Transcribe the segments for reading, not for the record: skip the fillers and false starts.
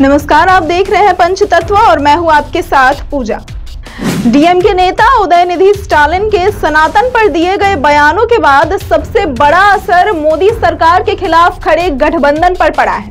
नमस्कार, आप देख रहे हैं पंचतत्व और मैं हूं आपके साथ पूजा। डीएमके नेता उदयनिधि स्टालिन के सनातन पर दिए गए बयानों के बाद सबसे बड़ा असर मोदी सरकार के खिलाफ खड़े गठबंधन पर पड़ा है।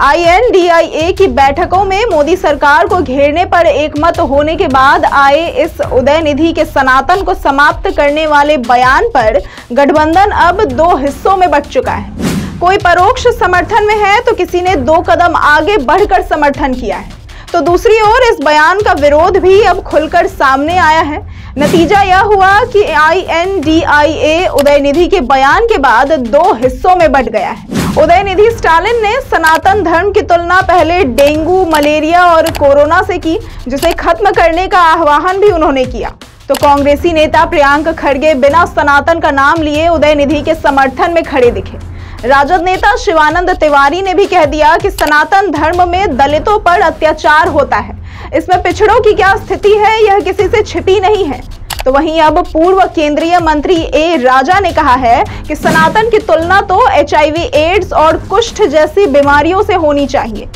INDIA की बैठकों में मोदी सरकार को घेरने पर एकमत होने के बाद आए इस उदयनिधि के सनातन को समाप्त करने वाले बयान पर गठबंधन अब दो हिस्सों में बंट चुका है। कोई परोक्ष समर्थन में है तो किसी ने 2 कदम आगे बढ़कर समर्थन किया है, तो दूसरी ओर इस बयान का विरोध भी अब खुलकर सामने आया है। नतीजा यह हुआ कि INDIA उदयनिधि के बयान के बाद 2 हिस्सों में बंट गया है। उदयनिधि स्टालिन ने सनातन धर्म की तुलना पहले डेंगू, मलेरिया और कोरोना से की, जिसे खत्म करने का आह्वान भी उन्होंने किया। तो कांग्रेसी नेता प्रियंक खड़गे बिना सनातन का नाम लिए उदयनिधि के समर्थन में खड़े दिखे। राजद नेता शिवानंद तिवारी ने भी कह दिया कि सनातन धर्म में दलितों पर अत्याचार होता है, इसमें पिछड़ों की क्या स्थिति है यह किसी से छिपी नहीं है। तो वहीं अब पूर्व केंद्रीय मंत्री ए राजा ने कहा है कि सनातन की तुलना तो HIV, एड्स और कुष्ठ जैसी बीमारियों से होनी चाहिए।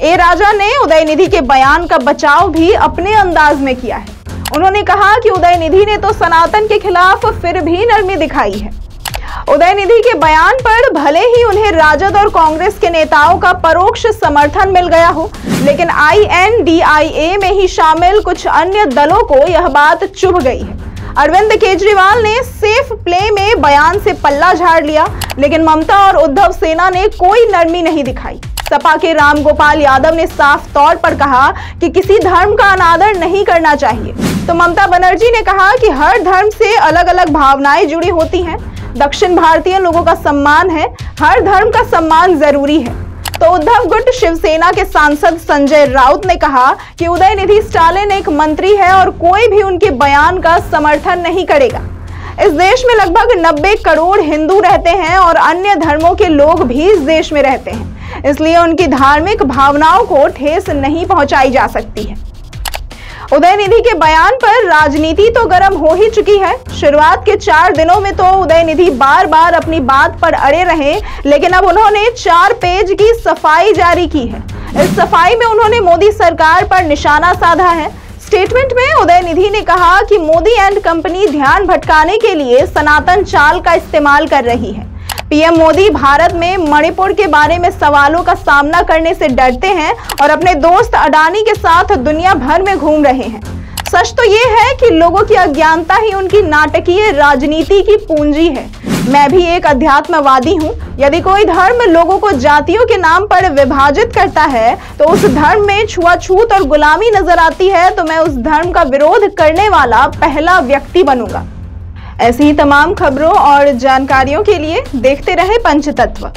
ए राजा ने उदयनिधि के बयान का बचाव भी अपने अंदाज में किया है। उन्होंने कहा कि उदयनिधि ने तो सनातन के खिलाफ फिर भी नरमी दिखाई है। उदयनिधि के बयान पर भले ही उन्हें राजद और कांग्रेस के नेताओं का परोक्ष समर्थन मिल गया हो, लेकिन INDIA में ही शामिल कुछ अन्य दलों को यह बात चुभ गई है। अरविंद केजरीवाल ने सेफ प्ले में बयान से पल्ला झाड़ लिया, लेकिन ममता और उद्धव सेना ने कोई नरमी नहीं दिखाई। सपा के रामगोपाल यादव ने साफ तौर पर कहा कि किसी धर्म का अनादर नहीं करना चाहिए, तो ममता बनर्जी ने कहा कि हर धर्म से अलग अलग भावनाएं जुड़ी होती हैं। दक्षिण भारतीय लोगों का सम्मान है, हर धर्म का सम्मान जरूरी है। तो उद्धव गुट शिवसेना के सांसद संजय राउत ने कहा कि उदयनिधि स्टालिन एक मंत्री है और कोई भी उनके बयान का समर्थन नहीं करेगा। इस देश में लगभग 90 करोड़ हिंदू रहते हैं और अन्य धर्मों के लोग भी इस देश में रहते हैं, इसलिए उनकी धार्मिक भावनाओं को ठेस नहीं पहुंचाई जा सकती है। उदयनिधि के बयान पर राजनीति तो गर्म हो ही चुकी है। शुरुआत के 4 दिनों में तो उदयनिधि बार बार अपनी बात पर अड़े रहे, लेकिन अब उन्होंने 4 पेज की सफाई जारी की है। इस सफाई में उन्होंने मोदी सरकार पर निशाना साधा है। स्टेटमेंट में उदयनिधि ने कहा कि मोदी एंड कंपनी ध्यान भटकाने के लिए सनातन चाल का इस्तेमाल कर रही है। PM मोदी भारत में मणिपुर के बारे में सवालों का सामना करने से डरते हैं और अपने दोस्त अडानी के साथ दुनिया भर में घूम रहे हैं। सच तो ये है कि लोगों की अज्ञानता ही उनकी नाटकीय राजनीति की पूंजी है। मैं भी एक अध्यात्मवादी हूँ। यदि कोई धर्म लोगों को जातियों के नाम पर विभाजित करता है तो उस धर्म में छुआछूत और गुलामी नजर आती है, तो मैं उस धर्म का विरोध करने वाला पहला व्यक्ति बनूंगा। ऐसी ही तमाम खबरों और जानकारियों के लिए देखते रहे पंचतत्व।